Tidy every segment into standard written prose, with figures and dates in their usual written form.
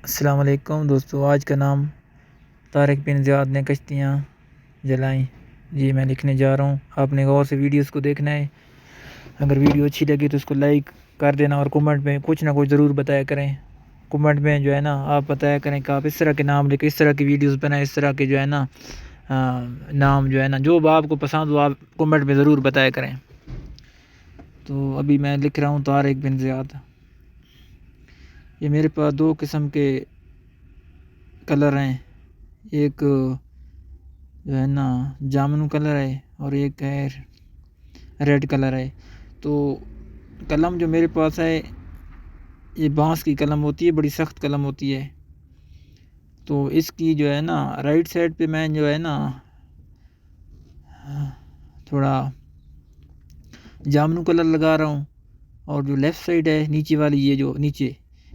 السلام علیکم دوستو، آج کا نام طارق بن زیاد نے کشتیاں جلائیں جی میں لکھنے جا رہا ہوں۔ آپ نے غور سے ویڈیوز کو دیکھنا ہے۔ اگر ویڈیو اچھی لگی تو اس کو لائک کر دینا اور کمنٹ میں کچھ نہ کچھ ضرور بتایا کریں۔ کمنٹ میں جو ہے نا آپ بتایا کریں کہ آپ اس طرح کے نام لکھیں، اس طرح کی ویڈیوز بنائیں، اس طرح کے جو ہے نا نام جو ہے نا جو آپ کو پسند ہو آپ کمنٹ میں ضرور بتایا کریں۔ تو ابھی میں لکھ رہا ہوں طارق بن زیاد۔ یہ میرے پاس دو قسم کے کلر ہیں، ایک جو ہے نا جامنو کلر ہے اور ایک ہے ریڈ کلر ہے۔ تو قلم جو میرے پاس ہے یہ بانس کی قلم ہوتی ہے، بڑی سخت قلم ہوتی ہے۔ تو اس کی جو ہے نا رائٹ سائڈ پہ میں جو ہے نا تھوڑا جامنو کلر لگا رہا ہوں، اور جو لیفٹ سائڈ ہے نیچے والی، یہ جو نیچے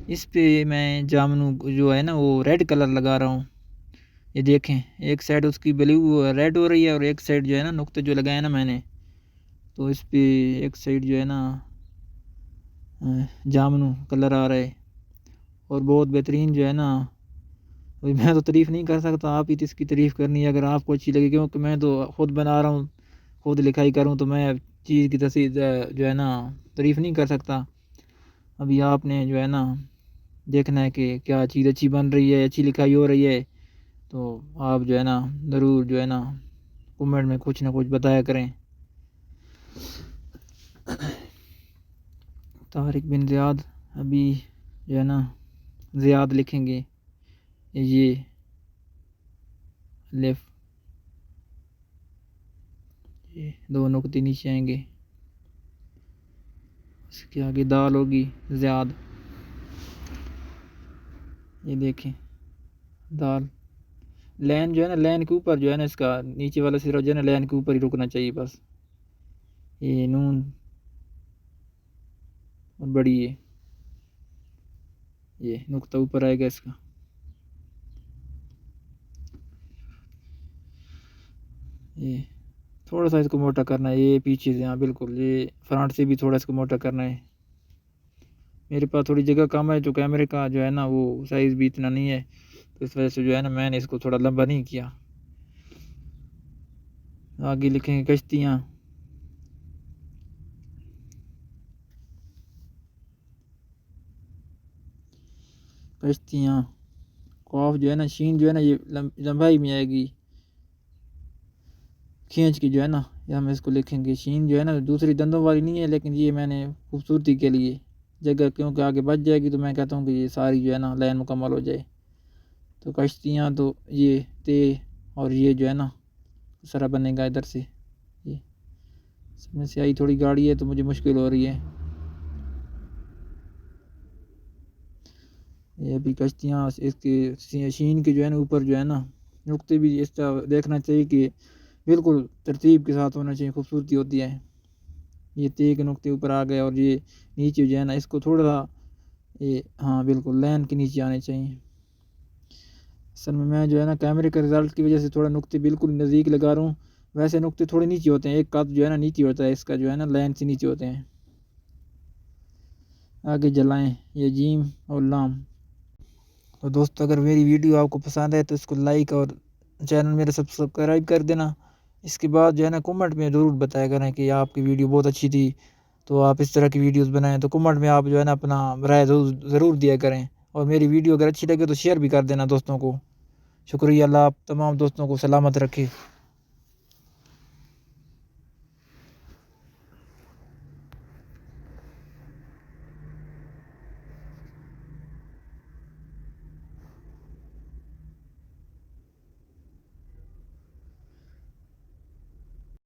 اس پہ میں جامنو جو ہے نا وہ ریڈ کلر لگا رہا ہوں۔ یہ دیکھیں ایک سائڈ اس کی بلیو ریڈ ہو رہی ہے اور ایک سائڈ جو ہے نا نقطے جو لگائے نا میں نے، تو اس پہ ایک سائڈ جو ہے نا جامنو کلر آ رہا ہے اور بہت بہترین جو ہے نا۔ میں تو تعریف نہیں کر سکتا، آپ ہی تو اس کی تعریف کرنی ہے اگر آپ کو اچھی لگے، کیونکہ میں تو خود بنا رہا ہوں، خود لکھائی کروں تو میں چیز کی تصویر جو ہے نا تعریف نہیں کر سکتا۔ ابھی آپ نے جو ہے نا دیکھنا ہے کہ کیا چیز اچھی بن رہی ہے، اچھی لکھائی ہو رہی ہے، تو آپ جو ہے نا ضرور جو ہے نا کمنٹ میں کچھ نہ کچھ بتایا کریں۔ طارق بن زیاد، ابھی جو ہے نا زیاد لکھیں گے، یہ لیفٹ دو نقطے نیچے آئیں گے، اس کے آگے دال ہوگی زیاد، یہ دیکھیں دال لین جو ہے نا لین کے اوپر جو ہے نا اس کا نیچے والا سرا جو ہے نا لین کے اوپر ہی رکنا چاہیے بس۔ یہ نون اور بڑی یہ نقطہ اوپر آئے گا اس کا۔ یہ تھوڑا سا اس کو موٹا کرنا ہے، یہ پیچھے سے، ہاں بالکل یہ فرنٹ سے بھی تھوڑا اس کو موٹا کرنا ہے۔ میرے پاس تھوڑی جگہ کم ہے، جو کیمرے کا جو ہے نا وہ سائز بھی اتنا نہیں ہے، تو اس وجہ سے جو ہے نا میں نے اس کو تھوڑا لمبا نہیں کیا۔ آگے لکھیں گے کشتیاں، کشتیاں قاف جو ہے نا شین جو ہے نا یہ لمبائی میں آئے گی، کھینچ کی جو ہے نا یہ ہم اس کو لکھیں گے۔ شین جو ہے نا دوسری دندوں والی نہیں ہے، لیکن یہ میں نے خوبصورتی کے لیے جگہ کیونکہ آگے بچ جائے گی تو میں کہتا ہوں کہ یہ ساری جو ہے نا لائن مکمل ہو جائے۔ تو کشتیاں تو یہ تے اور یہ جو ہے نا سرا بنے گا ادھر سے، یہ اس میں سے آئی تھوڑی گاڑی ہے تو مجھے مشکل ہو رہی ہے۔ یہ ابھی کشتیاں اس کے شین کے جو ہے نا اوپر جو ہے نا نقطے بھی اس طرح دیکھنا چاہیے کہ بالکل ترتیب کے ساتھ ہونا چاہیے، خوبصورتی ہوتی ہے۔ یہ تے کے نقطے اوپر آ گئے اور یہ نیچے جو ہے نا اس کو تھوڑا سا یہ ہاں بالکل لین کے نیچے آنے چاہیے۔ اصل میں جو ہے نا کیمرے کے رزلٹ کی وجہ سے تھوڑا نقطے بالکل نزدیک لگا رہا ہوں، ویسے نقطے تھوڑے نیچے ہوتے ہیں، ایک قد جو ہے نا نیچے ہوتا ہے، اس کا جو ہے نا لین سے نیچے ہوتے ہیں۔ آگے جلائیں یہ جیم اور لام۔ تو دوستو اگر میری ویڈیو آپ کو پسند ہے تو اس کو لائک اور چینل میرا سبسکرائب کر دینا۔ اس کے بعد جو ہے نا کمنٹ میں ضرور بتایا کریں کہ آپ کی ویڈیو بہت اچھی تھی، تو آپ اس طرح کی ویڈیوز بنائیں، تو کمنٹ میں آپ جو ہے نا اپنا رائے ضرور دیا کریں، اور میری ویڈیو اگر اچھی لگے تو شیئر بھی کر دینا دوستوں کو۔ شکریہ، اللہ آپ تمام دوستوں کو سلامت رکھے۔